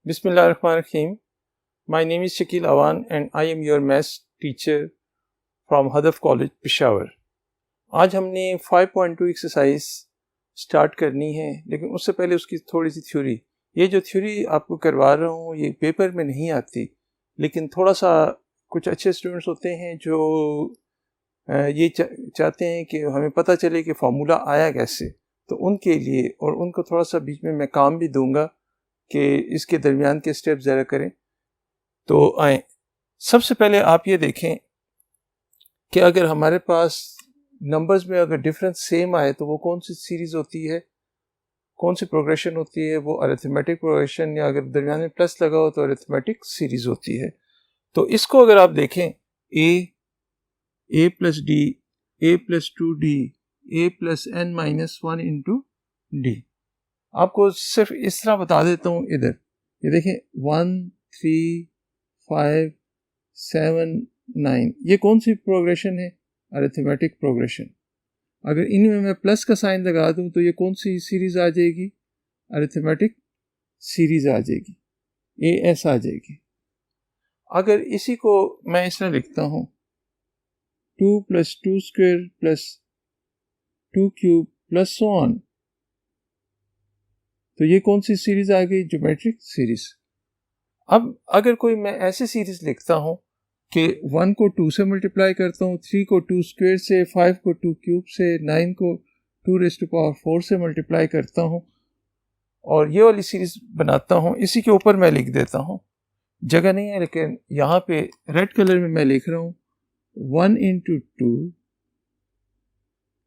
Bismillahirrahmanirrahim. My name is Shakil Awan and I am your maths teacher from Hadaf College, Peshawar. आज हमने 5.2 exercise start करनी है, लेकिन उससे पहले उसकी थोड़ी सी थ्योरी। ये जो थ्योरी आपको करवा रहा हूँ ये पेपर में नहीं आती, लेकिन थोड़ा सा कुछ अच्छे स्टूडेंट्स होते हैं जो ये चाहते हैं कि हमें पता चले कि फार्मूला आया कैसे, तो उनके लिए और उनको थोड़ा सा बीच में मैं काम भी दूंगा कि इसके दरमियान के स्टेप ज़रा करें। तो आए, सबसे पहले आप ये देखें कि अगर हमारे पास नंबर्स में अगर डिफरेंस सेम आए तो वो कौन सी सीरीज़ होती है, कौन सी प्रोग्रेशन होती है, वो अरिथमेटिक प्रोग्रेशन, या अगर दरमियान में प्लस लगा हो तो अरिथमेटिक सीरीज़ होती है। तो इसको अगर आप देखें a plus D, a plus 2d, a plus n minus 1 into D. आपको सिर्फ इस तरह बता देता हूँ, इधर ये देखें 1 3 5 7 9, ये कौन सी प्रोग्रेशन है, अरिथमेटिक प्रोग्रेशन। अगर इनमें मैं प्लस का साइन लगा दूं तो ये कौन सी सीरीज आ जाएगी, अरिथमेटिक सीरीज आ जाएगी, AS आ जाएगी। अगर इसी को मैं इस तरह लिखता हूं 2 plus 2 square plus 2 cube plus so on, तो ये कौन सी सीरीज आ गई, ज्योमेट्रिक सीरीज। अब अगर कोई मैं ऐसी सीरीज लिखता हूं कि 1 को 2 से मल्टीप्लाई करता हूँ, 3 को 2 स्क्वायर से, 5 को 2 क्यूब से, 9 को 2 रेज़ टू पावर 4 से मल्टीप्लाई करता हूँ और ये वाली सीरीज बनाता हूँ, इसी के ऊपर मैं लिख देता हूँ, जगह नहीं है लेकिन यहाँ पे रेड कलर में मैं लिख रहा हूँ 1 into 2,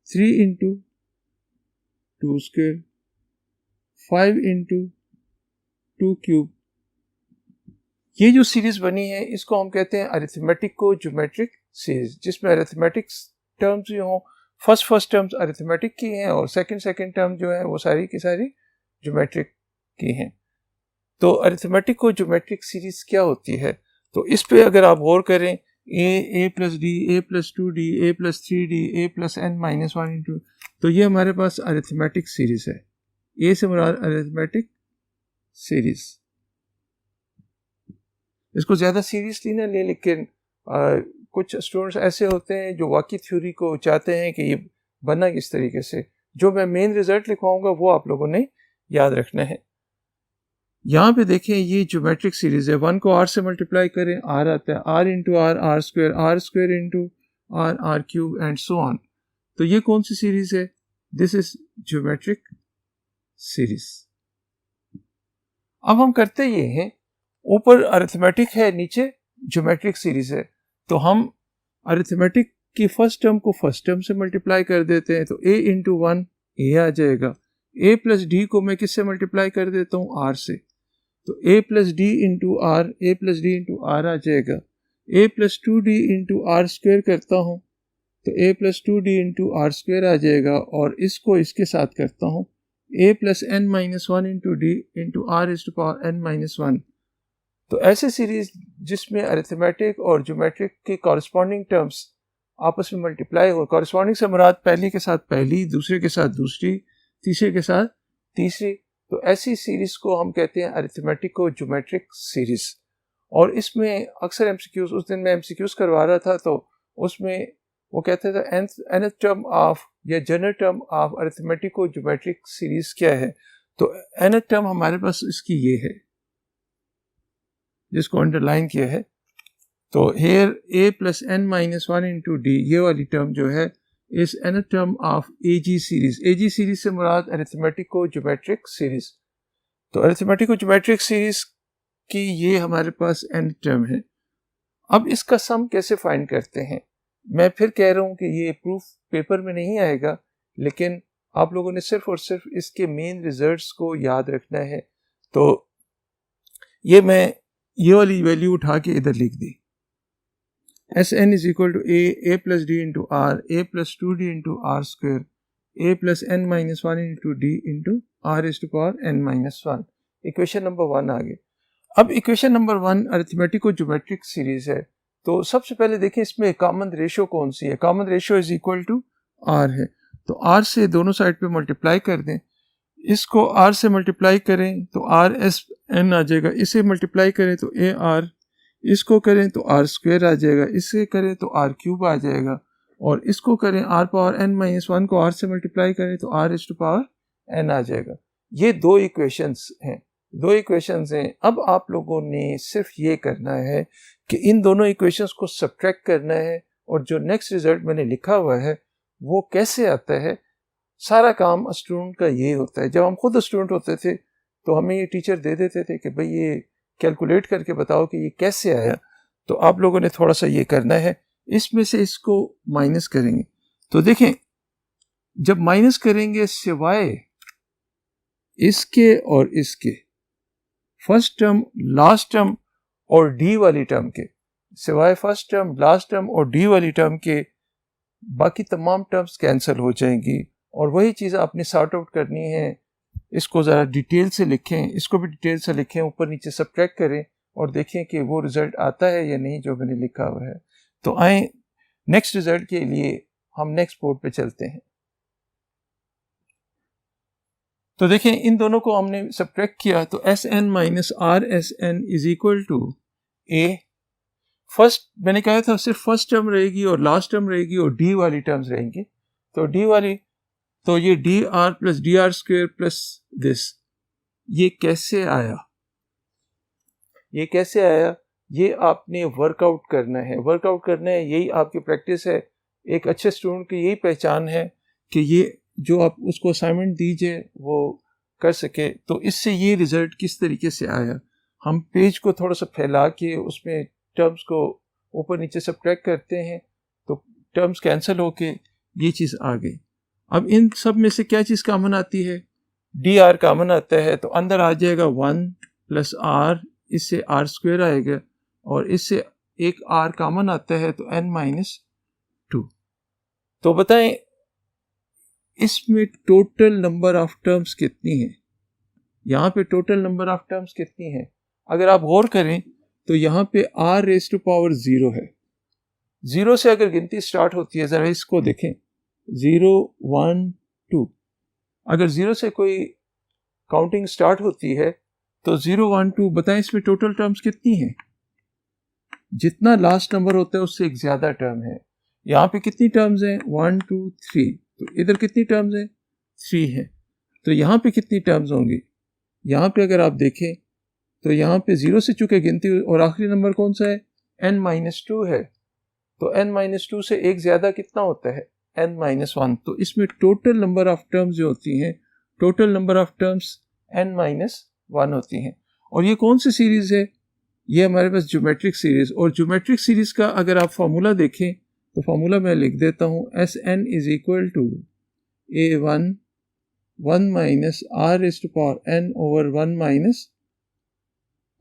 3 into 2 square, 5 into 2 cube. ये जो सीरीज बनी है इसको हम कहते हैं अरिथमेटिक को ज्योमेट्रिक सीरीज, जिसमें अरिथमेटिक टर्म्स जो हों, फर्स्ट टर्म्स अरिथमेटिक की हैं और सेकंड टर्म जो है वो सारी की सारी ज्योमेट्रिक की हैं। तो अरिथमेटिक को ज्योमेट्रिक सीरीज क्या होती है, तो इस पे अगर आप गौर करें, a plus D, a plus 2d, a plus 3d, a plus n minus 1 into, तो ये हमारे पास अरिथमेटिक सीरीज है। a से मुराद अरिथमेटिक सीरीज। इसको ज़्यादा सीरियसली ना ले, लेकिन कुछ स्टूडेंट्स ऐसे होते हैं जो वाकई थ्योरी को चाहते हैं कि ये बनना किस तरीके से। जो मैं मेन रिजल्ट लिखवाऊंगा वो आप लोगों ने याद रखना है। यहाँ पे देखें ये ज्योमेट्रिक सीरीज है, 1 को r से मल्टीप्लाई करें r आता है, r into are square into r cube and so on. तो ये कौन सी सीरीज है, दिस इज ज्योमेट्रिक सीरीज। अब हम करते ये हैं, ऊपर अरिथमेटिक है, नीचे ज्योमेट्रिक सीरीज है, तो हम अरिथमेटिक की फर्स्ट टर्म को फर्स्ट टर्म से मल्टीप्लाई कर देते हैं, तो a इंटू 1 a आ जाएगा। a प्लस डी को मैं किससे मल्टीप्लाई कर देता हूँ, r से, तो a plus D into R, a plus D into R आ जाएगा। a plus 2d into are square करता हूँ तो a plus 2d into are square आ जाएगा, और इसको इसके साथ करता हूँ a plus n minus 1 into D into R is to power n minus 1। तो ऐसे सीरीज जिसमें अरिथमेटिक और ज्योमेट्रिक के कॉरस्पॉन्डिंग टर्म्स आपस में मल्टीप्लाई हो, कॉरस्पॉन्डिंग से मुराद पहली के साथ पहली, दूसरे के साथ दूसरी, तीसरे के साथ तीसरी, तो ऐसी सीरीज को हम कहते हैं अरिथमेटिक और ज्योमेट्रिक सीरीज। और इसमें अक्सर एमसीक्यूज, उस दिन मैं एमसीक्यूज करवा रहा था तो उसमें वो कहते थे nth टर्म ऑफ या जनरल टर्म ऑफ अरिथमेटिक और ज्योमेट्रिक सीरीज क्या है, तो nth टर्म हमारे पास इसकी ये है जिसको अंडरलाइन किया है। तो here a plus n minus 1 into d, ये वाली टर्म जो है इस nth term of AG series. AG series से मुराद अरिथमेटिक को ज्योमेट्रिक सीरीज। तो अरिथमेटिक को ज्योमेट्रिक सीरीज की ये हमारे पास nth टर्म है। अब इसका सम कैसे फाइंड करते हैं, मैं फिर कह रहा हूँ कि ये प्रूफ पेपर में नहीं आएगा, लेकिन आप लोगों ने सिर्फ और सिर्फ इसके मेन रिजल्ट्स को याद रखना है। तो ये मैं ये वाली वैल्यू उठा के इधर लिख दी, S N is equal to A plus D into R, A plus 2d into are square, A plus n minus 1 into D into R is to power n minus 1। Equation number 1 आ गई। अब equation number 1 arithmetic और geometric series है, तो सबसे पहले देखें इसमें कॉमन रेशियो कौन सी है। Common ratio is equal to r है, तो आर से दोनों साइड पे मल्टीप्लाई कर दें। इसको आर से मल्टीप्लाई करें तो आर n आ जाएगा, इसे मल्टीप्लाई करें तो ए आर, इसको करें तो आर स्क्वायर आ जाएगा, इससे करें तो आर क्यूब आ जाएगा, और इसको करें आर पावर n माइनस 1 को आर से मल्टीप्लाई करें तो r is to power n आ जाएगा। ये दो इक्वेशंस हैं, दो इक्वेशंस हैं। अब आप लोगों ने सिर्फ ये करना है कि इन दोनों इक्वेशंस को सब्ट्रैक्ट करना है, और जो नेक्स्ट रिजल्ट मैंने लिखा हुआ है वो कैसे आता है। सारा काम स्टूडेंट का ये होता है। जब हम खुद स्टूडेंट होते थे तो हमें ये टीचर दे देते थे कि भाई ये कैलकुलेट करके बताओ कि ये कैसे आया, तो आप लोगों ने थोड़ा सा ये करना है, इसमें से इसको माइनस करेंगे। तो देखें, जब माइनस करेंगे सिवाय इसके और इसके, फर्स्ट टर्म, लास्ट टर्म और डी वाली टर्म के, सिवाय फर्स्ट टर्म, लास्ट टर्म और डी वाली टर्म के बाकी तमाम टर्म्स कैंसिल हो जाएंगी। और वही चीज़ आपने सॉर्ट आउट करनी है। इसको ज़रा डिटेल से लिखें, इसको भी डिटेल से लिखें, ऊपर नीचे सब्ट्रैक्ट करें और देखें कि वो रिज़ल्ट आता है या नहीं जो मैंने लिखा हुआ है। तो आए नेक्स्ट रिज़ल्ट के लिए हम नेक्स्ट बोर्ड पे चलते हैं। तो देखें, इन दोनों को हमने सब्ट्रैक्ट किया तो s n minus r s N is equal to a. First मैंने कहा था सिर्फ फर्स्ट टर्म रहेगी और लास्ट टर्म रहेगी और डी वाली टर्म्स रहेंगी। तो डी वाली, तो ये D R plus D R square plus this, ये कैसे आया, ये कैसे आया, ये आपने वर्कआउट करना है, वर्कआउट करना है। यही आपकी प्रैक्टिस है। एक अच्छे स्टूडेंट की यही पहचान है कि ये जो आप उसको असाइनमेंट दीजिए वो कर सके। तो इससे ये रिजल्ट किस तरीके से आया, हम पेज को थोड़ा सा फैला के उसमें टर्म्स को ऊपर नीचे सब्ट्रैक्ट करते हैं तो टर्म्स कैंसिल होके ये चीज़ आ गई। अब इन सब में से क्या चीज़ कामन आती है, डी आर कामन आता है, तो अंदर आ जाएगा 1 प्लस आर, इससे आर स्क्वायर आएगा, और इससे एक आर कामन आता है तो n माइनस 2। तो बताएं इसमें टोटल नंबर ऑफ टर्म्स कितनी है, यहाँ पे टोटल नंबर ऑफ टर्म्स कितनी है। अगर आप गौर करें तो यहाँ पे r रेज़ टू पावर 0 है। 0 से अगर गिनती स्टार्ट होती है, ज़रा इसको देखें, 0 1 2, अगर 0 से कोई काउंटिंग स्टार्ट होती है तो 0 1 2, बताएं इसमें टोटल टर्म्स कितनी हैं। जितना लास्ट नंबर होता है उससे एक ज़्यादा टर्म है। यहाँ पे कितनी टर्म्स हैं, 1 2 3, तो इधर कितनी टर्म्स हैं, 3 हैं। तो यहाँ पे कितनी टर्म्स होंगी, यहाँ पे अगर आप देखें तो यहाँ पे 0 से चुके गिनती, और आखिरी नंबर कौन सा है, n माइनस 2 है। तो n माइनस 2 से एक ज़्यादा कितना होता है, n माइनस 1। तो इसमें टोटल नंबर ऑफ टर्म्स जो होती हैं, total number of terms n minus 1 होती हैं। और ये कौन सी सीरीज़ है, ये हमारे पास ज्योमेट्रिक सीरीज़। और ज्योमेट्रिक सीरीज़ का अगर आप फार्मूला देखें तो फार्मूला मैं लिख देता हूँ, s N is equal to a1 1 minus r raise to power n over 1 minus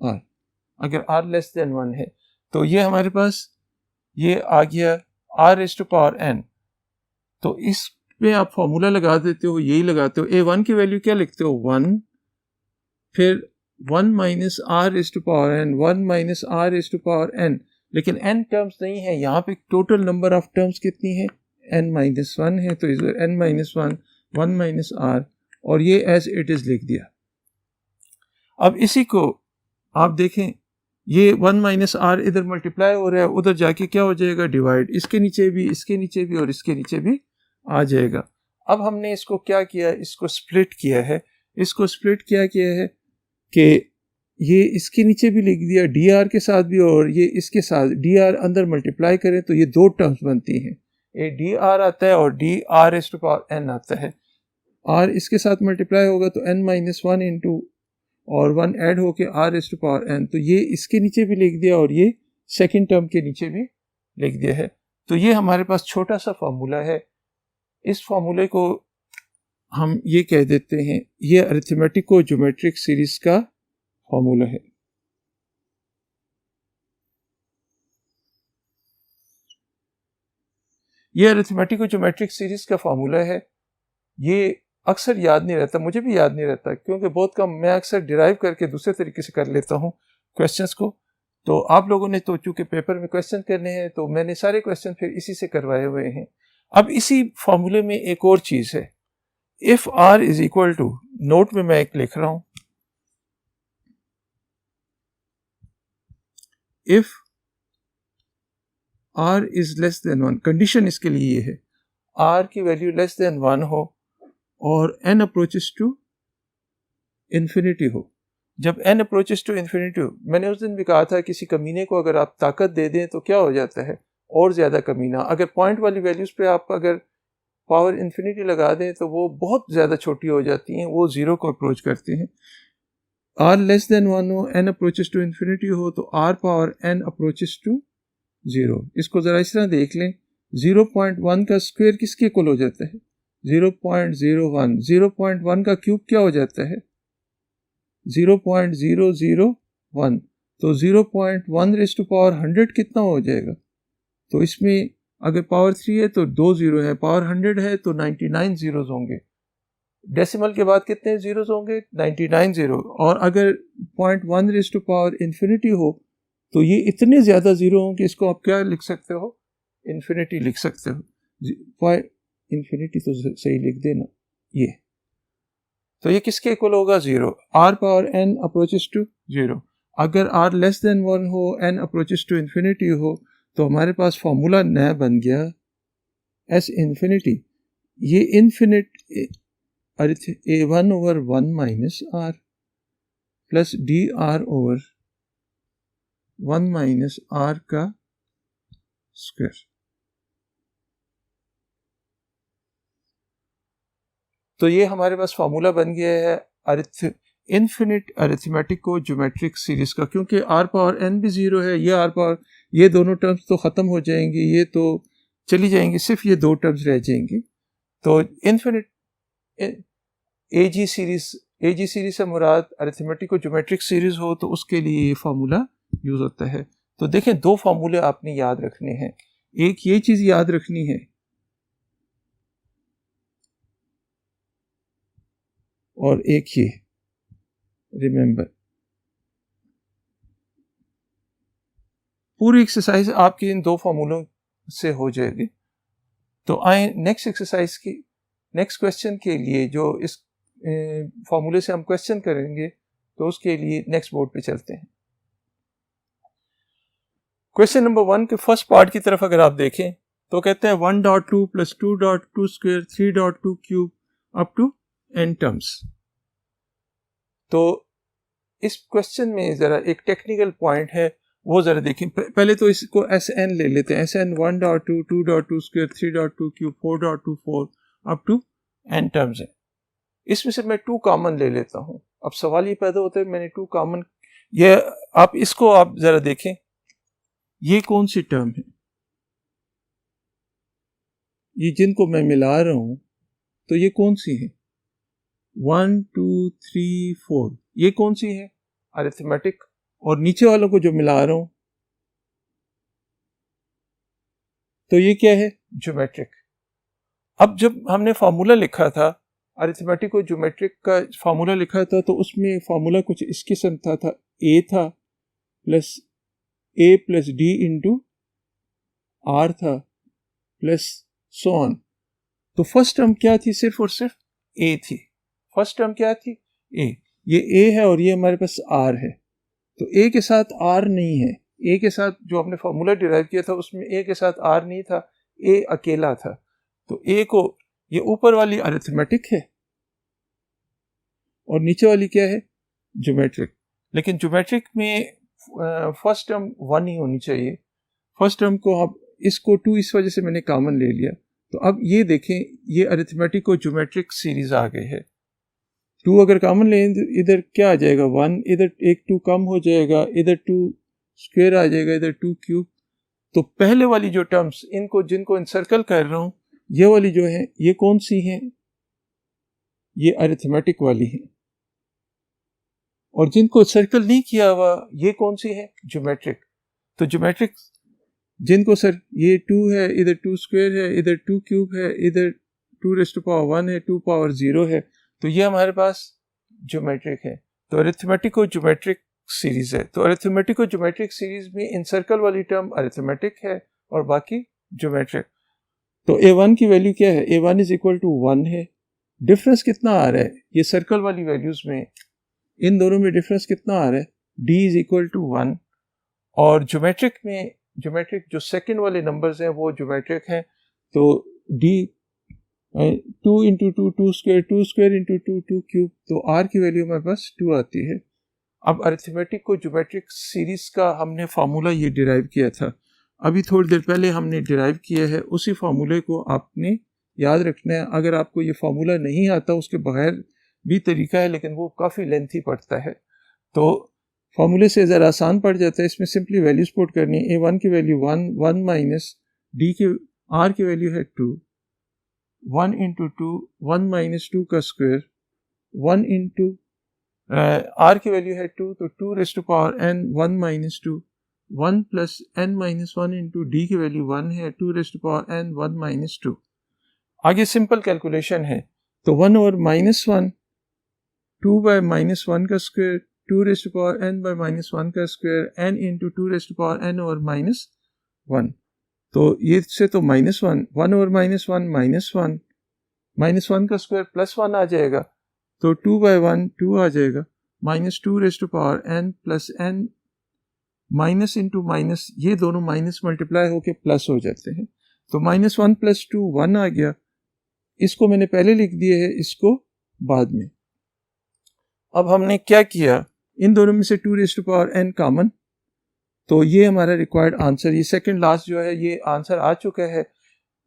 r। अगर r लेस देन 1 है तो ये हमारे पास ये आ गया r raise to power n। तो इस पे आप फार्मूला लगा देते हो, यही लगाते हो। a1 की वैल्यू क्या लिखते हो, 1, फिर 1 minus r raise to power n, 1 minus r raise to power n। लेकिन n टर्म्स नहीं है, यहाँ पे टोटल नंबर ऑफ टर्म्स कितनी है, n माइनस 1 है। तो इधर n माइनस 1, 1 माइनस r, और ये एज इट इज़ लिख दिया। अब इसी को आप देखें, ये 1 माइनस r इधर मल्टीप्लाई हो रहा है, उधर जाके क्या हो जाएगा, डिवाइड। इसके नीचे भी, इसके नीचे भी और इसके नीचे भी आ जाएगा। अब हमने इसको क्या किया, इसको स्प्लिट किया है। इसको स्प्लिट क्या किया है कि ये इसके नीचे भी लिख दिया, डी आर के साथ भी, और ये इसके साथ डी आर अंदर मल्टीप्लाई करें तो ये दो टर्म्स बनती हैं, ए डी आर आता है और d r raise to power n आता है। आर इसके साथ मल्टीप्लाई होगा तो n माइनस 1 इंटू और 1 ऐड होके r raise to power n। तो ये इसके नीचे भी लिख दिया और ये सेकेंड टर्म के नीचे भी लिख दिया है। तो ये हमारे पास छोटा सा फार्मूला है। इस फार्मूले को हम ये कह देते हैं, ये अरिथमेटिको ज्योमेट्रिक सीरीज का फार्मूला है। ये अरिथमेटिको ज्योमेट्रिक सीरीज का फार्मूला है। ये अक्सर याद नहीं रहता, मुझे भी याद नहीं रहता, क्योंकि बहुत कम मैं अक्सर डिराइव करके दूसरे तरीके से कर लेता हूँ क्वेश्चंस को। तो आप लोगों ने तो चूंकि पेपर में क्वेश्चन करने हैं तो मैंने सारे क्वेश्चन फिर इसी से करवाए हुए हैं। अब इसी फार्मूले में एक और चीज़ है, if r is equal to, note में मैं एक लिख रहा हूँ, if r is less than 1, condition इसके लिए ये है r की वैल्यू लेस देन 1 हो और n अप्रोचेस टू इन्फिनिटी हो। जब n अप्रोचेस टू इन्फिनिटी हो, मैंने उस दिन भी कहा था किसी कमीने को अगर आप ताकत दे दें तो क्या हो जाता है, और ज़्यादा कमीना। अगर पॉइंट वाली वैल्यूज़ पे आप अगर पावर इन्फिनिटी लगा दें तो वो बहुत ज़्यादा छोटी हो जाती हैं, वो ज़ीरो को अप्रोच करते हैं। r लेस देन 1 हो, n अप्रोचेस टू इन्फिनिटी हो तो r पावर n अप्रोचेस टू 0। इसको ज़रा इस तरह देख लें, 0.1 का स्क्वायर किसके इक्वल हो जाता है, 0.01। 0.1 का क्यूब क्या हो जाता है, 0.001। तो 0.1 रेज़ टू पावर 100 कितना हो जाएगा, तो इसमें अगर पावर 3 है तो 2 ज़ीरो है, पावर 100 है तो 99 ज़ीरोज़ होंगे। डेसिमल के बाद कितने ज़ीरोज़ होंगे, 99 ज़ीरो। और अगर 0.1 रेज़ टू पावर इन्फिनिटी हो तो ये इतने ज़्यादा ज़ीरो होंगे, इसको आप क्या लिख सकते हो, इन्फिनिटी लिख सकते हो। इन्फिनिटी तो सही लिख देना ये। तो ये किसके इक्वल होगा, 0। r पावर n अप्रोचेस टू 0। अगर r लेस देन 1 हो, n अप्रोचेस टू इन्फिनिटी हो, तो हमारे पास फॉर्मूला नया बन गया s इन्फिनिटी। ये infinite a1 over 1 minus r plus dr over 1 minus r का स्क्वायर। तो ये हमारे पास फार्मूला बन गया है इन्फिनिट अरिथमेटिको ज्योमेट्रिक सीरीज का, क्योंकि r पावर n भी 0 है, ये r पावर, ये दोनों टर्म्स तो ख़त्म हो जाएंगी, ये तो चली जाएंगी, सिर्फ ये दो टर्म्स रह जाएंगी। तो इन्फिनिट AG सीरीज से मुराद अरिथमेटिको ज्योमेट्रिक सीरीज हो तो उसके लिए ये फार्मूला यूज़ होता है। तो देखें, दो फार्मूले आपने याद रखने हैं, एक ये चीज़ याद रखनी है और एक ये, रिमेंबर। पूरी एक्सरसाइज आपकी इन दो फार्मूलों से हो जाएगी। तो आए नेक्स्ट एक्सरसाइज की, नेक्स्ट क्वेश्चन के लिए, जो इस फार्मूले से हम क्वेश्चन करेंगे, तो उसके लिए नेक्स्ट बोर्ड पे चलते हैं। क्वेश्चन नंबर 1 के फर्स्ट पार्ट की तरफ अगर आप देखें तो कहते हैं 1.2 plus 2.2 square 3.2 cube up to n terms. तो इस क्वेश्चन में ज़रा एक टेक्निकल पॉइंट है, वो ज़रा देखें। पहले तो इसको SN ले लेते हैं, SN 1.2, 2.2 square 3.2 cube 4.2 4 up to n terms है। इसमें से मैं 2 कॉमन ले लेता हूँ। अब सवाल ये पैदा होता है, मैंने 2 कॉमन, ये आप इसको आप ज़रा देखें, ये कौन सी टर्म है, ये जिनको मैं मिला रहा हूँ, तो ये कौन सी है, 1 2 3 4, ये कौन सी है, अरिथमेटिक। और नीचे वालों को जो मिला रहा हूं तो ये क्या है, ज्योमेट्रिक। अब जब हमने फार्मूला लिखा था, अरिथमेटिक और ज्योमेट्रिक का फार्मूला लिखा था, तो उसमें फार्मूला कुछ इस किस्म था a था plus a plus d into r था प्लस सो ऑन। तो फर्स्ट टर्म क्या थी, सिर्फ और सिर्फ a थी। फर्स्ट टर्म क्या थी, a। ये a है और ये हमारे पास r है। तो a के साथ r नहीं है, a के साथ जो हमने फार्मूला डिराइव किया था उसमें a के साथ r नहीं था, a अकेला था। तो a को, ये ऊपर वाली अरिथमेटिक है और नीचे वाली क्या है, ज्योमेट्रिक। लेकिन ज्योमेट्रिक में फर्स्ट टर्म 1 ही होनी चाहिए। फर्स्ट टर्म को आप, इसको 2 इस वजह से मैंने कॉमन ले लिया। तो अब ये देखें, ये अरिथमेटिक और ज्योमेट्रिक सीरीज आ गई है। 2 अगर कॉमन लें तो इधर क्या आ जाएगा, 1, इधर एक 2 कम हो जाएगा, इधर 2 स्क्वायर आ जाएगा, इधर 2 क्यूब। तो पहले वाली जो टर्म्स, इनको जिनको इनसर्कल कर रहा हूँ, ये वाली जो है, ये कौन सी है, ये अरिथमेटिक वाली है। और जिनको सर्कल नहीं किया हुआ, ये कौन सी है, ज्योमेट्रिक। तो ज्योमेट्रिक जिनको सर, ये 2 है, इधर 2 स्क्वायर है, इधर 2 क्यूब है, इधर 2 रेज़ टू पावर 1 है, 2 पावर 0 है, तो ये हमारे पास ज्योमेट्रिक है। तो अरिथमेटिक और ज्योमेट्रिक सीरीज है। तो अरिथमेटिक और ज्योमेट्रिक सीरीज में इन सर्कल वाली टर्म अरिथमेटिक है और बाकी ज्योमेट्रिक। तो a1 की वैल्यू क्या है, a1 इज इक्वल टू 1 है। डिफरेंस कितना आ रहा है, ये सर्कल वाली वैल्यूज में इन दोनों में डिफरेंस कितना आ रहा है, d इज इक्वल टू 1 और ज्योमेट्रिक जो सेकंड वाले नंबर्स हैं वो ज्योमेट्रिक हैं, तो d 2 into two square into two cube, तो r की वैल्यू हमारे पास 2 आती है। अब अरिथमेटिक को ज्योमेट्रिक सीरीज का हमने फार्मूला ये डिराइव किया था, अभी थोड़ी देर पहले हमने डिराइव किया है, उसी फार्मूले को आपने याद रखना है। अगर आपको ये फार्मूला नहीं आता, उसके बगैर भी तरीका है, लेकिन वो काफ़ी लेंथी पड़ता है, तो फार्मूले से ज़रा आसान पड़ जाता है। इसमें सिंपली वैल्यूज पुट करनी है। a1 की वैल्यू 1 माइनस d की r की वैल्यू है 2, 1 इंटू 1 माइनस 2 का स्क्वायर, 1 इंटू r की वैल्यू है 2, तो 2 raise to power n 1 minus 2, 1 plus n minus 1 into d की वैल्यू 1 है, 2 raise to power n 1 minus 2। आगे सिंपल कैलकुलेशन है, तो 1 ओवर माइनस 1, 2 बाय माइनस 1 का square, 2 raise to power n by minus 1 का square, n into 2 raise to power n over minus 1। तो ये से तो माइनस 1 ओवर माइनस 1 माइनस 1 का स्क्वायर प्लस 1 आ जाएगा, तो 2 बाय 1 2 आ जाएगा, minus 2 raise to power n plus n, minus into minus, ये दोनों माइनस मल्टीप्लाई होके प्लस हो जाते हैं, तो माइनस 1 प्लस 2 1 आ गया। इसको मैंने पहले लिख दिया है, इसको बाद में। अब हमने क्या किया, इन दोनों में से 2 raise to power n common, तो ये हमारा रिक्वायर्ड आंसर, ये सेकंड लास्ट जो है ये आंसर आ चुका है।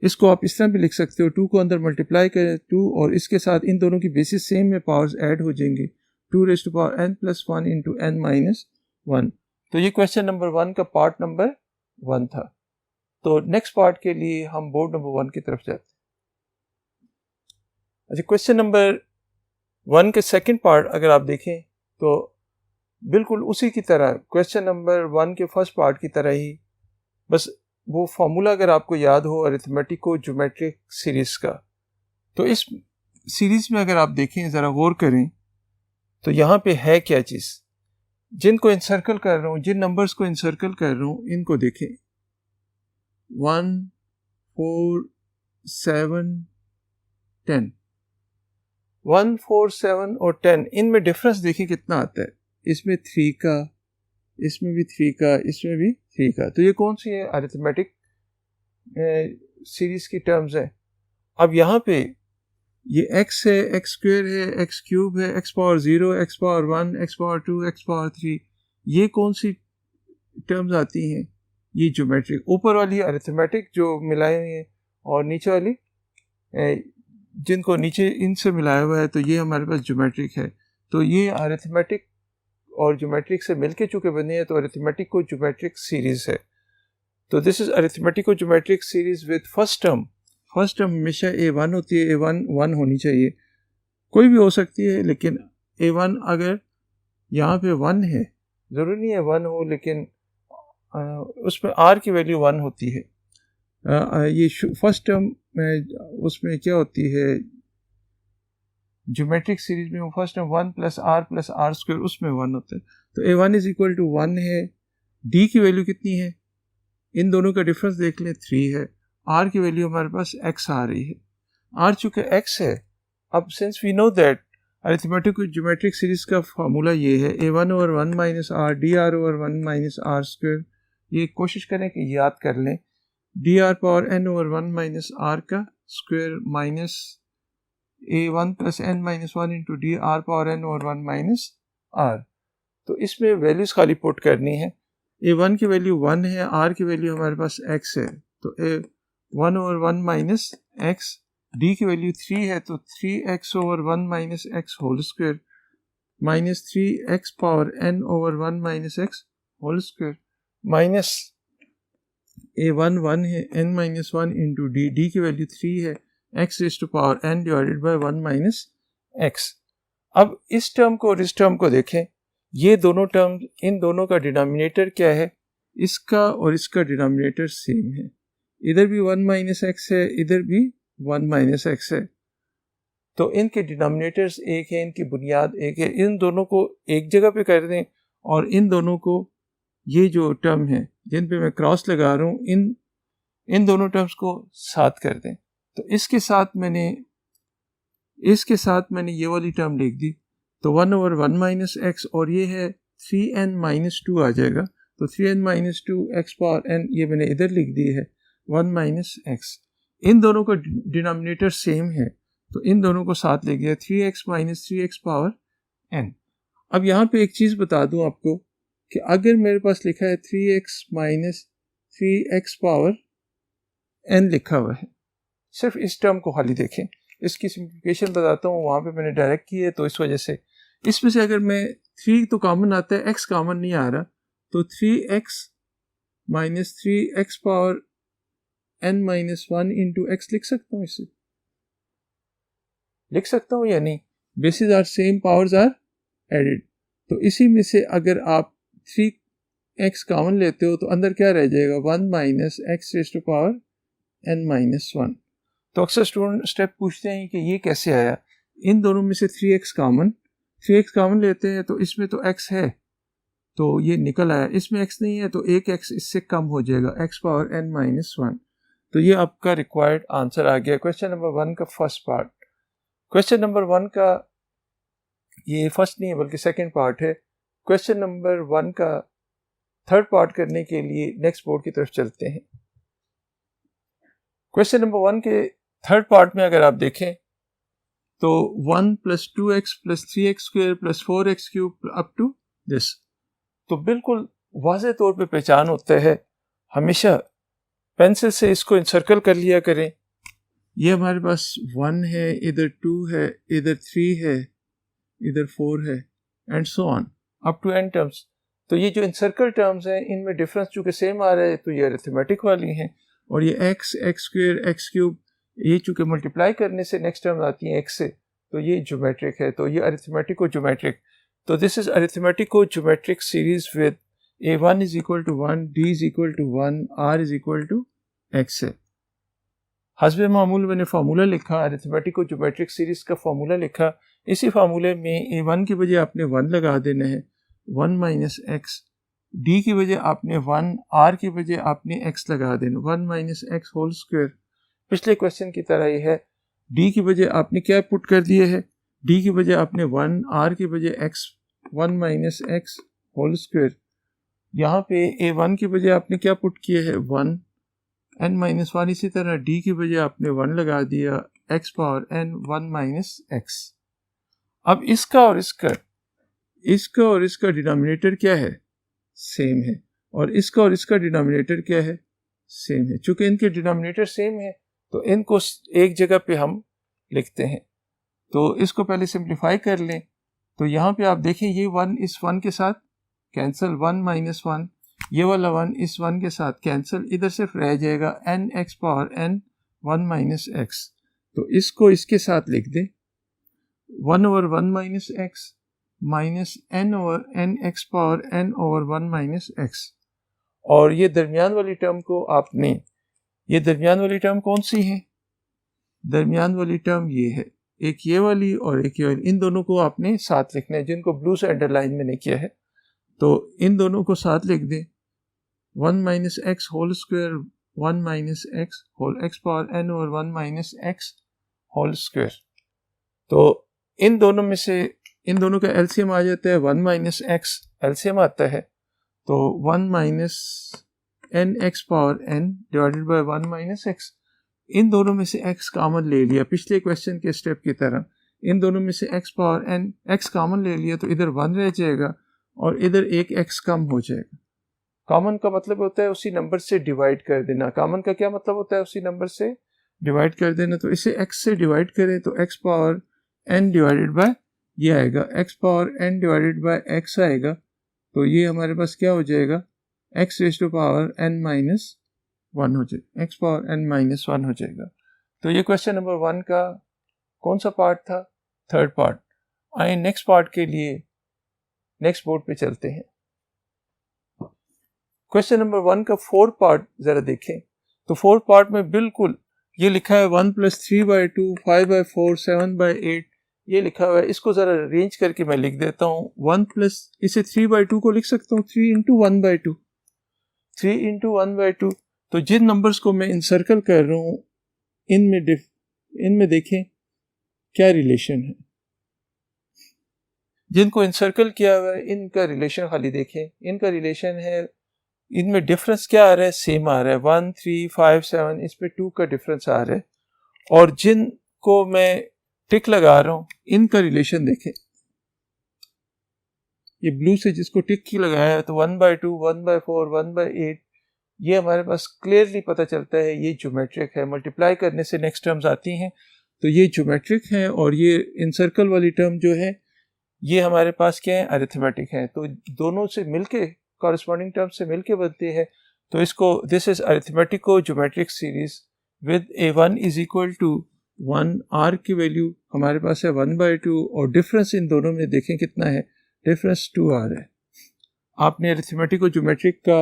इसको आप इस तरह भी लिख सकते हो, 2 को अंदर मल्टीप्लाई करें 2, और इसके साथ इन दोनों की बेसिस सेम में पावर्स ऐड हो जाएंगी, 2 raise to power n plus 1 into n minus 1। तो ये क्वेश्चन नंबर 1 का पार्ट नंबर 1 था। तो नेक्स्ट पार्ट के लिए हम बोर्ड नंबर 1 की तरफ जाते हैं। अच्छा, क्वेश्चन नंबर 1 के सेकंड पार्ट अगर आप देखें तो बिल्कुल उसी की तरह, क्वेश्चन नंबर 1 के फर्स्ट पार्ट की तरह ही, बस वो फॉर्मूला अगर आपको याद हो अरिथमेटिक को ज्योमेट्रिक सीरीज का, तो इस सीरीज में अगर आप देखें, ज़रा गौर करें, तो यहाँ पे है क्या चीज़, जिनको इंसर्कल कर रहा हूँ, जिन नंबर्स को इंसर्कल कर रहा हूँ, इनको देखें, 1 4 7 10, 1 4 7 और 10, इनमें डिफरेंस देखें कितना आता है, इसमें 3 का, इसमें भी 3 का, इसमें भी 3 का, तो ये कौन सी है, अरिथमेटिक सीरीज की टर्म्स है। अब यहाँ पे ये x है, x स्क्वायर है, x क्यूब है, x power 0, x power 1, x power 2, x power 3, ये कौन सी टर्म्स आती हैं, ये ज्योमेट्रिक। ऊपर वाली अरिथमेटिक जो मिलाए हुए हैं, और नीचे वाली जिनको नीचे इनसे मिलाया हुआ है, तो ये हमारे पास ज्योमेट्रिक है। तो ये अरिथमेटिक और ज्योमेट्रिक से मिलके चूँकि बने हैं, तो अरिथमेटिक को ज्योमेट्रिक सीरीज है। तो दिस इज अरिथमेटिक को geometric series with first term हमेशा a1 होती है, a1 1 होनी चाहिए, कोई भी हो सकती है, लेकिन a1 अगर यहाँ पे 1 है, ज़रूरी नहीं है 1 हो, लेकिन उसमें r की वैल्यू 1 होती है। ये फर्स्ट टर्म उसमें क्या होती है, ज्योमेट्रिक सीरीज में first term 1 plus r square, उसमें 1 होता है, तो a1 इज इक्वल टू 1 है। d की वैल्यू कितनी है, इन दोनों का डिफरेंस देख लें, 3 है। r की वैल्यू हमारे पास x आ रही है, r चूँकि x है। अब since we know that arithmetic geometric series का फार्मूला ये है, a1 over 1 minus R D R over 1 minus R square, ये कोशिश करें कि याद कर लें, D R power n over 1 minus are का square minus a1 plus n minus 1 into D R power n over 1 minus R. तो इसमें वैल्यूज़ खाली पुट करनी है, a1 की वैल्यू 1 है, r की वैल्यू हमारे पास x है, तो a1 over 1 minus x, d की वैल्यू 3 है, तो 3x over 1 minus x whole square minus 3x power n over 1 minus x whole square, minus a1 1 है, n माइनस 1 इंटू d की वैल्यू 3 है, x raise to power n divided by 1 minus x। अब इस term को और इस term को देखें, ये दोनों टर्म, इन दोनों का डिनोमिनेटर क्या है, इसका और इसका डिनोमिनेटर सेम है, इधर भी 1 माइनस एक्स है, इधर भी 1 माइनस एक्स है, तो इनके डिनोमिनेटर्स एक है, इनकी बुनियाद एक है। इन दोनों को एक जगह पे कर दें, और इन दोनों को, ये जो टर्म है जिन पे मैं क्रॉस लगा रहा हूँ, इन दोनों टर्म्स को साथ कर दें। तो इसके साथ मैंने ये वाली टर्म लिख दी, तो 1 ओवर 1 माइनस एक्स, और ये है 3n माइनस 2 आ जाएगा, तो 3n minus 2 x power n ये मैंने इधर लिख दी है 1 माइनस x। इन दोनों का डिनोमिनेटर सेम है तो इन दोनों को साथ ले गया 3x minus 3x power n। अब यहाँ पे एक चीज़ बता दूँ आपको कि अगर मेरे पास लिखा है 3x minus 3x power n लिखा हुआ है, सिर्फ इस टर्म को खाली देखें, इसकी सिंप्लिफिकेशन बताता हूँ, वहाँ पे मैंने डायरेक्ट की है तो इस वजह से इसमें से अगर मैं 3 तो कॉमन आता है, x कॉमन नहीं आ रहा, तो 3x minus 3x power n minus 1 into x लिख सकता हूँ, इसे लिख सकता हूँ या नहीं? Basis are same, powers are added, तो इसी में से अगर आप 3x कॉमन लेते हो तो अंदर क्या रह जाएगा 1 minus x raise to power n minus 1। तो अक्सर स्टूडेंट स्टेप पूछते हैं कि ये कैसे आया, इन दोनों में से 3x कॉमन लेते हैं तो इसमें तो x है तो ये निकल आया, इसमें x नहीं है तो एक x इससे कम हो जाएगा, x पावर n माइनस 1। तो ये आपका रिक्वायर्ड आंसर आ गया क्वेश्चन नंबर 1 का फर्स्ट पार्ट। क्वेश्चन नंबर 1 का ये फर्स्ट नहीं है बल्कि सेकंड पार्ट है। क्वेश्चन नंबर 1 का थर्ड पार्ट करने के लिए नेक्स्ट बोर्ड की तरफ चलते हैं। क्वेश्चन नंबर 1 के थर्ड पार्ट में अगर आप देखें तो 1 plus 2x plus 3x square plus 4x cube up to this, तो बिल्कुल वाज़े तौर पे पहचान होता है, हमेशा पेंसिल से इसको इंसर्कल कर लिया करें। ये हमारे पास 1 है, इधर 2 है, इधर 3 है, इधर 4 है and so on up to n terms. तो ये जो इंसर्कल टर्म्स हैं इनमें डिफरेंस चूँकि सेम आ रहा है तो ये अरिथमेटिक वाली हैं, और ये x स्क्वायर x क्यूब ये चूँकि मल्टीप्लाई करने से नेक्स्ट टर्म आती हैं x से तो ये ज्योमेट्रिक है, तो ये अरिथमेटिको ज्योमेट्रिक। तो this is arithmetico geometric series with a1 is equal to 1, d is equal to 1, r is equal to x है। हस्बे मामूल मैंने फार्मूला लिखा, अरिथमेटिको ज्योमेट्रिक सीरीज का फार्मूला लिखा। इसी फार्मूले में a1 की बजाय आपने 1 लगा देना है, 1 माइनस एक्स, d की वजह आपने 1, r की वजह आपने x लगा देना 1 माइनस एक्स होल स्क्वायर। पिछले क्वेश्चन की तरह ही है, d की वजह आपने क्या पुट कर दिए है, d की वजह आपने 1, r की वजह x 1 minus x whole square. यहाँ पे a1 की वजह आपने क्या पुट किए है 1 n माइनस 1, इसी तरह d की वजह आपने 1 लगा दिया x power n 1 minus x. अब इसका और इसका डिनोमिनेटर क्या है, सेम है, और इसका डिनोमिनेटर क्या है, सेम है। चूंकि इनके डिनोमिनेटर सेम है तो इनको एक जगह पे हम लिखते हैं। तो इसको पहले सिंप्लीफाई कर लें, तो यहाँ पे आप देखें ये 1 इस 1 के साथ कैंसिल, 1 माइनस 1, ये वाला 1 इस 1 के साथ कैंसिल, इधर सिर्फ रह जाएगा n x power n 1 minus x. तो इसको इसके साथ लिख दें 1 over 1 minus x minus n over n x power n over 1 minus x. और ये दरमियान वाली टर्म को आपने, ये दरमियान वाली टर्म कौन सी है, दरमियान वाली टर्म ये है, एक ये वाली और एक ये वाली, इन दोनों को आपने साथ लिखना है, जिनको ब्लू से अंडरलाइन मैंने किया है। तो इन दोनों को साथ लिख दें 1 minus x whole square 1 minus x whole x power n over 1 minus x whole square. तो इन दोनों में से इन दोनों का एलसीएम आ जाता है 1 माइनस एक्स, एलसीएम आता है तो 1 minus N X power n divided by 1 minus X. इन दोनों में से x कॉमन ले लिया, पिछले क्वेश्चन के स्टेप की तरह इन दोनों में से x power n x common ले लिया तो इधर 1 रह जाएगा और इधर एक x कम हो जाएगा। कॉमन का मतलब होता है उसी नंबर से डिवाइड कर देना, कॉमन का क्या मतलब होता है, उसी नंबर से डिवाइड कर देना। तो इसे x से डिवाइड करें तो x power n divided bye ये आएगा, x power n divided bye x आएगा, तो ये हमारे पास क्या हो जाएगा, x raise to power n minus 1 हो जाएगा, x पावर n माइनस 1 हो जाएगा। तो ये क्वेश्चन नंबर 1 का कौन सा पार्ट था, थर्ड पार्ट। आए नेक्स्ट पार्ट के लिए नेक्स्ट बोर्ड पे चलते हैं। क्वेश्चन नंबर 1 का फोर्थ पार्ट जरा देखें, तो फोर्थ पार्ट में बिल्कुल ये लिखा है 1 प्लस 3 बाई 2 5 बाई 4 7 बाई 8 ये लिखा हुआ है। इसको ज़रा अरेंज करके मैं लिख देता हूँ 1 प्लस, इसे 3 बाई 2 को लिख सकता हूँ 3 इंटू 1 बाई 2, 3 इंटू 1 बाई 2। तो जिन नंबर्स को मैं इंसर्कल कर रहा हूँ इनमें देखें क्या रिलेशन है, जिनको इंसर्कल किया हुआ है इनका रिलेशन खाली देखें। इनका रिलेशन है इनमें डिफरेंस क्या आ रहा है? सेम आ रहा है, 1 3 5 7, इसमें 2 का डिफरेंस आ रहा है। और जिनको मैं टिक लगा रहा हूं इनका रिलेशन देखें, ये ब्लू से जिसको टिक की लगाया है तो 1/2 1/4 1/8, ये हमारे पास क्लियरली पता चलता है ये ज्योमेट्रिक है। मल्टीप्लाई करने से नेक्स्ट टर्म्स आती हैं तो ये ज्योमेट्रिक है, और ये इनसर्कल वाली टर्म जो है ये हमारे पास क्या है? अरिथमेटिक है। तो दोनों से मिलके, कॉरेस्पॉन्डिंग टर्म से मिलके बनते हैं। तो इसको this is arithmetico geometric series with a1 is equal to 1, r की वैल्यू हमारे पास है 1/2, और डिफरेंस इन दोनों में देखें कितना है? डिफरेंस 2r है। आपने अरिथमेटिको ज्योमेट्रिक का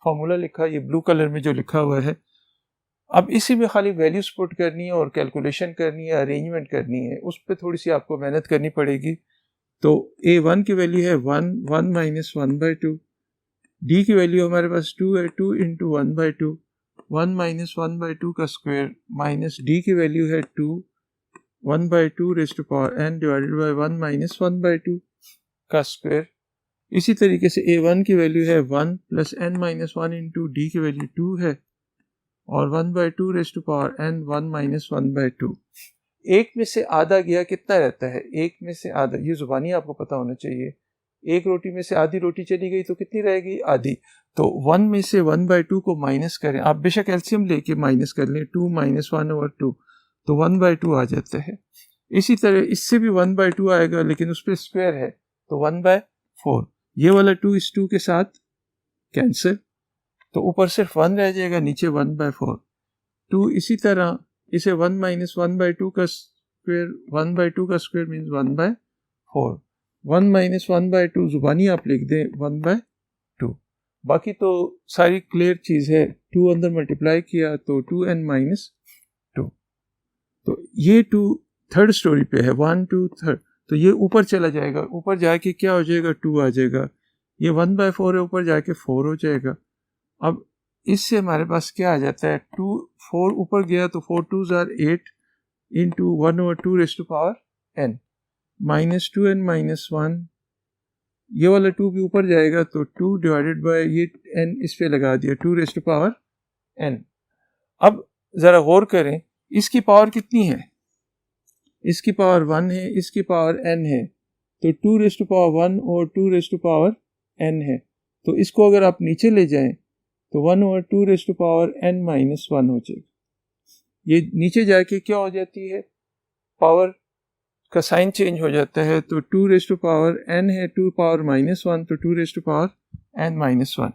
फॉर्मूला लिखा, ये ब्लू कलर में जो लिखा हुआ है। अब इसी में खाली वैल्यूज पुट करनी है और कैलकुलेशन करनी है, अरेंजमेंट करनी है, उस पर थोड़ी सी आपको मेहनत करनी पड़ेगी। तो a1 की वैल्यू है 1, 1 माइनस 1/2, d की वैल्यू हमारे पास 2 है, 2 इंटू 1/2, 1 माइनस 1/2 का स्क्वायर, माइनस d की वैल्यू है 2, 1/2 raised to power n divided by 1 minus 1/2 का स्क्वायर। इसी तरीके से a1 की वैल्यू है 1 plus n minus 1 into d की वैल्यू 2 है, और 1/2 raised to power n 1 minus 1/2। एक में से आधा गया कितना रहता है? एक में से आधा, ये जुबानी आपको पता होना चाहिए। एक रोटी में से आधी रोटी चली गई तो कितनी रहेगी? आधी। तो 1 में से 1/2 को माइनस करें, आप बेशक एलसीएम लेके माइनस कर लें, 2 माइनस 1/2 तो 1/2 आ जाता है। इसी तरह इससे भी 1/2 आएगा, लेकिन उस पर स्क्वायर है तो 1/4। ये वाला 2 इस 2 के साथ कैंसिल, तो ऊपर सिर्फ 1 रह जाएगा, नीचे 1/4। 2 इसी तरह इसे 1 माइनस 1/2 का स्क्वायर, 1/2 का स्क्वायर मीन्स 1/4। 1 माइनस 1/2 जुबानी आप लिख दें 1/2। बाकी तो सारी क्लियर चीज़ है। 2 अंदर मल्टीप्लाई किया तो 2n माइनस 2। तो ये 2 थर्ड स्टोरी पे है, 1 2 3, तो ये ऊपर चला जाएगा, ऊपर जाके क्या हो जाएगा? 2 आ जाएगा। ये 1/4 है, ऊपर जाके 4 हो जाएगा। अब इससे हमारे पास क्या आ जाता है? 2 4 ऊपर गया तो 4 2s are 8 into 1/2 raised to power n minus 2n minus 1। ये वाला 2 भी ऊपर जाएगा तो 2 डिवाइडेड बाय ये n इस पे लगा दिया, 2 रेज़्ड टू पावर n। अब ज़रा गौर करें, इसकी पावर कितनी है? इसकी पावर 1 है, इसकी पावर n है, तो 2 रेज़्ड टू पावर 1 और 2 रेज़्ड टू पावर n है। तो इसको अगर आप नीचे ले जाएं तो 1/2 raised to power n minus 1 हो जाएगा। ये नीचे जाके क्या हो जाती है? पावर का साइन चेंज हो जाता है, तो 2 रेज़्ड टू पावर n है, 2 पावर माइनस 1, तो 2 raised to power n minus 1।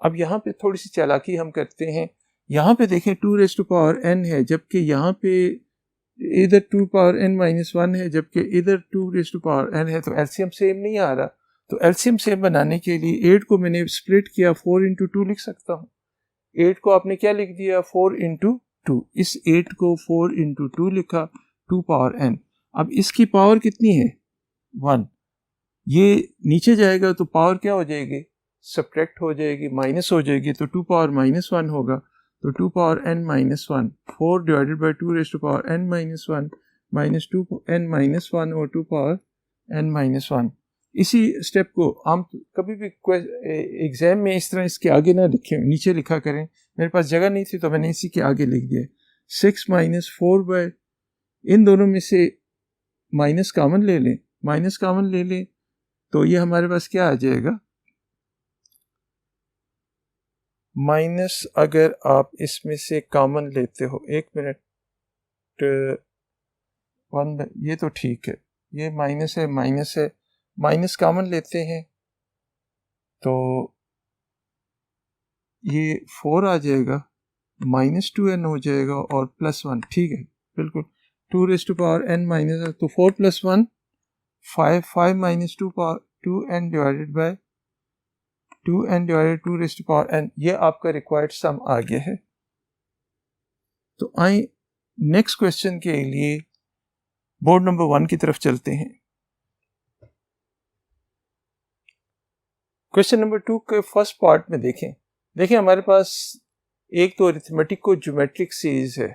अब यहाँ पे थोड़ी सी चालाकी हम करते हैं। यहाँ पे देखें 2 रेज़्ड टू पावर n है, जबकि यहाँ पे इधर 2 पावर n माइनस 1 है, जबकि इधर 2 रेज़्ड टू पावर n है, तो एलसीएम सेम नहीं आ रहा। तो एलसीएम सेम बनाने के लिए 8 को मैंने स्प्लिट किया, 4 इंटू 2 लिख सकता हूँ। 8 को आपने क्या लिख दिया? 4 इंटू 2। इस 8 को 4 इंटू 2 लिखा, 2 पावर n। अब इसकी पावर कितनी है? 1। ये नीचे जाएगा तो पावर क्या हो जाएगी? सब्ट्रैक्ट हो जाएगी, माइनस हो जाएगी, तो 2 पावर माइनस 1 होगा, तो 2 power n minus 1। 4 divided by 2 raised to power n minus 1 minus 2n minus 1 और 2 पावर n माइनस 1। इसी स्टेप को हम कभी भी एग्जाम में इस तरह इसके आगे ना लिखें, नीचे लिखा करें। मेरे पास जगह नहीं थी तो मैंने इसी के आगे लिख दिया। 6 माइनस 4 बाय, इन दोनों में से माइनस कॉमन ले लें, माइनस कॉमन ले लें तो ये हमारे पास क्या आ जाएगा? माइनस अगर आप इसमें से कॉमन लेते हो, 1 मिनट, 1, ये तो ठीक है, ये माइनस है, माइनस है, माइनस कॉमन लेते हैं तो ये 4 आ जाएगा, माइनस 2n हो जाएगा और प्लस 1। ठीक है, बिल्कुल। 2 raised to power n minus, तो 4 plus 1 5, 5 minus 2 power 2n divided by 2n divided 2 raised to power n। ये आपका रिक्वायर्ड सम आ गया है। तो आए नेक्स्ट क्वेश्चन के लिए बोर्ड नंबर 1 की तरफ चलते हैं। क्वेश्चन नंबर 2 के फर्स्ट पार्ट में देखें हमारे पास एक तो अरिथमेटिको ज्योमेट्रिक सीरीज है।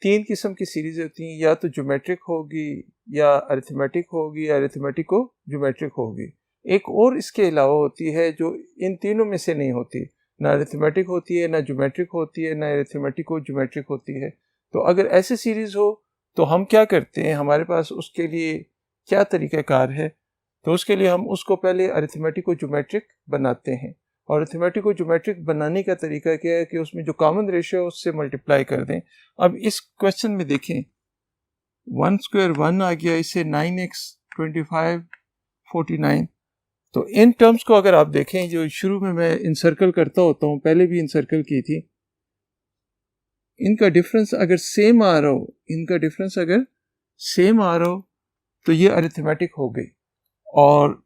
3 किस्म की सीरीज होती हैं, या तो ज्योमेट्रिक होगी, या अरिथमेटिक होगी, या अरिथमेटिको ज्योमेट्रिक होगी। एक और इसके अलावा होती है जो इन तीनों में से नहीं होती, ना अरिथमेटिक होती है, ना ज्योमेट्रिक होती है, ना अरिथमेटिक और ज्योमेट्रिक होती है। तो अगर ऐसी सीरीज़ हो तो हम क्या करते हैं, हमारे पास उसके लिए क्या तरीक़ाकार है? तो उसके लिए हम उसको पहले अरिथमेटिक और ज्योमेट्रिक बनाते हैं, और अरिथमेटिक और ज्योमेट्रिक बनाने का तरीका क्या है कि उसमें जो कॉमन रेशियो है उससे मल्टीप्लाई कर दें। अब इस क्वेश्चन में देखें, 1 स्क्वायर 1 आ गया, इससे 9x 25 49। तो इन टर्म्स को अगर आप देखें, जो शुरू में मैं इनसर्कल करता होता हूँ, पहले भी इनसर्कल की थी, इनका डिफरेंस अगर सेम आ रहा हो, इनका डिफरेंस अगर सेम आ रहा हो तो ये अरिथमेटिक हो गई, और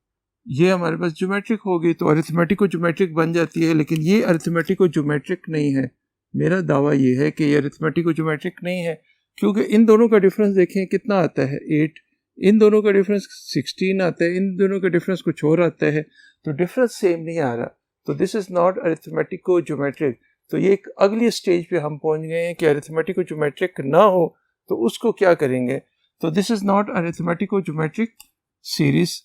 ये हमारे पास ज्योमेट्रिक हो गई। तो अरिथमेटिक और ज्योमेट्रिक बन जाती है, लेकिन ये अरिथमेटिक और ज्योमेट्रिक नहीं है। मेरा दावा ये है कि ये अरिथमेटिक और ज्योमेट्रिक नहीं है, क्योंकि इन दोनों का डिफरेंस देखें कितना आता है, 8। इन दोनों का डिफरेंस 16 आता है, इन दोनों का डिफरेंस कुछ और आता है, तो डिफरेंस सेम नहीं आ रहा। तो दिस इज़ नॉट अरिथमेटिक और ज्योमेट्रिक। तो ये एक अगली स्टेज पे हम पहुंच गए हैं कि अरिथमेटिक और ज्योमेट्रिक ना हो तो उसको क्या करेंगे। तो दिस इज़ नॉट अरिथमेटिक और ज्योमेट्रिक सीरीज।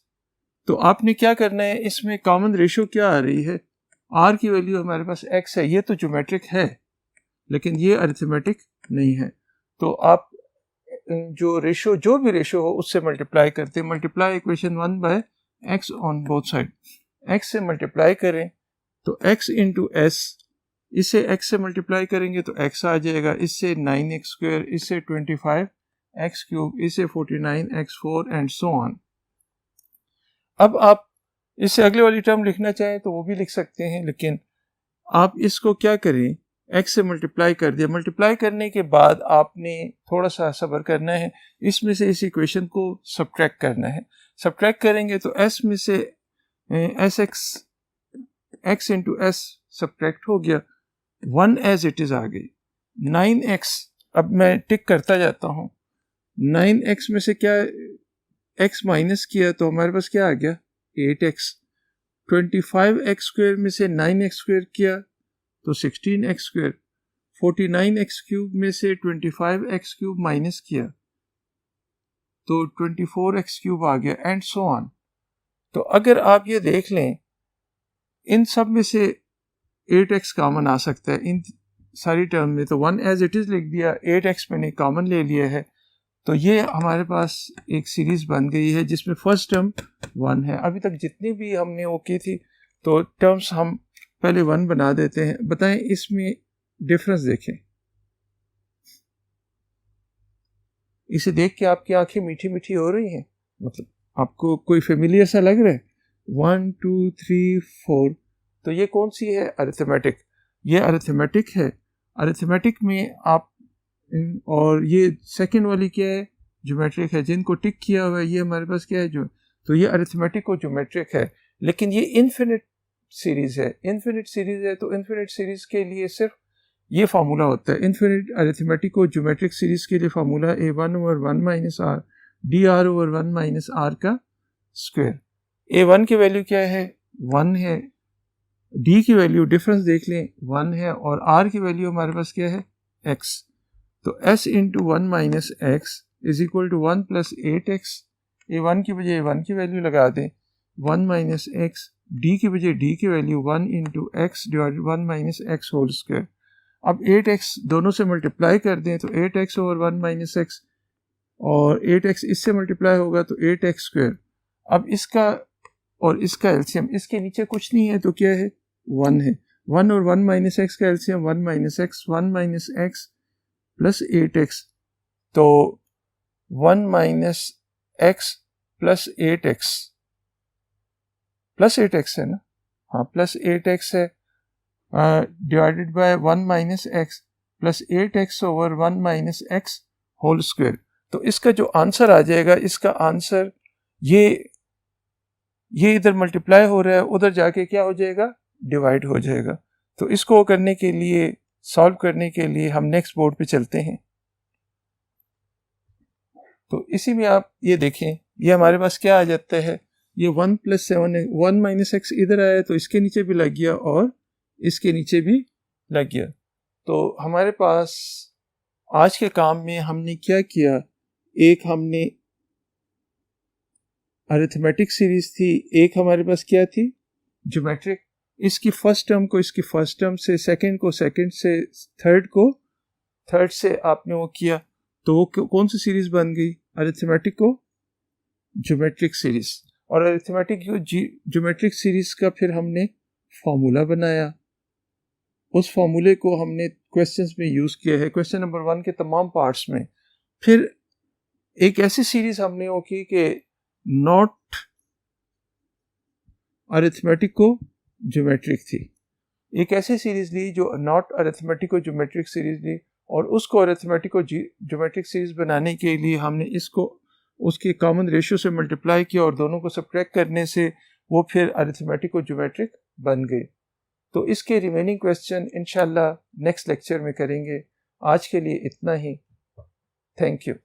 तो आपने क्या करना है, इसमें कॉमन रेशियो क्या आ रही है, आर की वैल्यू हमारे पास x है, ये तो ज्योमेट्रिक है लेकिन ये अरिथमेटिक नहीं है। तो आप जो रेशियो, जो भी रेशियो हो उससे मल्टीप्लाई करते हैं। Multiply equation 1 by x on both side, x से मल्टीप्लाई करें तो x इंटू एस, इसे x से मल्टीप्लाई करेंगे तो x आ जाएगा, इससे 9x स्क्वायर, इससे 25x क्यूब, इससे 49x4 एंड सो ऑन। अब आप इससे अगले वाली टर्म लिखना चाहें तो वो भी लिख सकते हैं, लेकिन आप इसको क्या करें, x से मल्टीप्लाई कर दिया। मल्टीप्लाई करने के बाद आपने थोड़ा सा सब्र करना है, इसमें से इस इक्वेशन को सब्ट्रैक्ट करना है। सब्ट्रैक्ट करेंगे तो s में से S x into S subtract हो गया, 1 एज इट इज़ आ गई, 9x। अब मैं टिक करता जाता हूँ, 9x में से क्या x माइनस किया तो हमारे पास क्या आ गया, 8x। 25x स्क्वायर में से 9x स्क्वायर किया तो 16x स्क्वायर। 49x क्यूब में से 25x क्यूब माइनस किया तो 24x क्यूब आ गया, एंड सो ऑन। तो अगर आप ये देख लें, इन सब में से 8x कॉमन आ सकता है इन सारी टर्म में, तो 1 एज इट इज़ लिख दिया, 8x मैंने कॉमन ले लिया है। तो ये हमारे पास एक सीरीज़ बन गई है जिसमें फर्स्ट टर्म 1 है। अभी तक जितनी भी हमने वो की थी तो टर्म्स हम पहले 1 बना देते हैं। बताएं इसमें डिफरेंस देखें, इसे देख के आपकी आंखें मीठी मीठी हो रही हैं, मतलब आपको कोई फेमिलियर सा लग रहा है। 1 2 3 4, तो ये कौन सी है, अरिथमेटिक। ये अरिथमेटिक है। अरिथमेटिक में आप, और ये सेकंड वाली क्या है, ज्योमेट्रिक है। जिनको टिक किया हुआ है ये हमारे पास क्या है, जो, तो ये अरिथमेटिक और ज्योमेट्रिक है। लेकिन ये इन्फिनिट सीरीज है। इन्फिनिट सीरीज है तो इन्फिनिट सीरीज के लिए सिर्फ ये फार्मूला होता है। इन्फिनिट अरिथमेटिक और ज्योमेट्रिक सीरीज के लिए formula a1 over 1 minus r dr over 1 minus are का स्क्वायर। a1 की वैल्यू क्या है, 1 है, d की वैल्यू डिफरेंस देख लें 1 है, और r की वैल्यू हमारे पास क्या है, x। तो s into 1 minus x is equal to 1 plus 8x। a1 की बजाय 1 की वैल्यू लगा दें, 1 माइनस एक्स, d की बजाय d की value 1 into x divided 1 minus x whole square. अब 8x दोनों से मल्टीप्लाई कर दें तो 8x ओवर 1 माइनस एक्स, और 8x इससे मल्टीप्लाई होगा तो 8x स्क्वायर। अब इसका और इसका एलसीएम, इसके नीचे कुछ नहीं है तो क्या है, 1 है। 1 और 1 माइनस एक्स का LCM 1 minus x, 1 minus x plus 8x, तो 1 minus x plus 8x, plus 8x है ना, हाँ प्लस 8x है, divided by 1 minus x plus 8x over 1 minus x whole square. तो इसका जो आंसर आ जाएगा, इसका आंसर ये इधर मल्टीप्लाई हो रहा है, उधर जाके क्या हो जाएगा, डिवाइड हो जाएगा। तो इसको करने के लिए, सॉल्व करने के लिए हम नेक्स्ट बोर्ड पे चलते हैं। तो इसी में आप ये देखें, ये हमारे पास क्या आ जाता है, ये 1 प्लस 7 है, 1 माइनस एक्स इधर आया तो इसके नीचे भी लग गया और इसके नीचे भी लग गया। तो हमारे पास आज के काम में हमने क्या किया, एक हमने अरिथमेटिक सीरीज थी, एक हमारे पास क्या थी, ज्योमेट्रिक। इसकी फर्स्ट टर्म को इसकी फर्स्ट टर्म से, सेकंड को सेकंड से, थर्ड को थर्ड से आपने वो किया, तो वो कौन सी सीरीज बन गई, अरिथमेटिक को ज्योमेट्रिक सीरीज। और अरिथमेटिक ज्योमेट्रिक सीरीज का फिर हमने फार्मूला बनाया, उस फार्मूले को हमने क्वेश्चंस में यूज़ किया है, क्वेश्चन नंबर 1 के तमाम पार्ट्स में। फिर एक ऐसी सीरीज हमने वो की कि नॉट अरिथमेटिक को ज्योमेट्रिक थी, एक ऐसी सीरीज ली जो नॉट अरिथमेटिक को ज्योमेट्रिक सीरीज ली, और उसको अरिथमेटिक को ज्योमेट्रिक सीरीज बनाने के लिए हमने इसको उसके कॉमन रेशियो से मल्टीप्लाई किया और दोनों को सब्ट्रैक्ट करने से वो फिर अरिथमेटिक को ज्योमेट्रिक बन गई। तो इसके रिमेनिंग क्वेश्चन इंशाल्लाह नेक्स्ट लेक्चर में करेंगे। आज के लिए इतना ही। Thank you.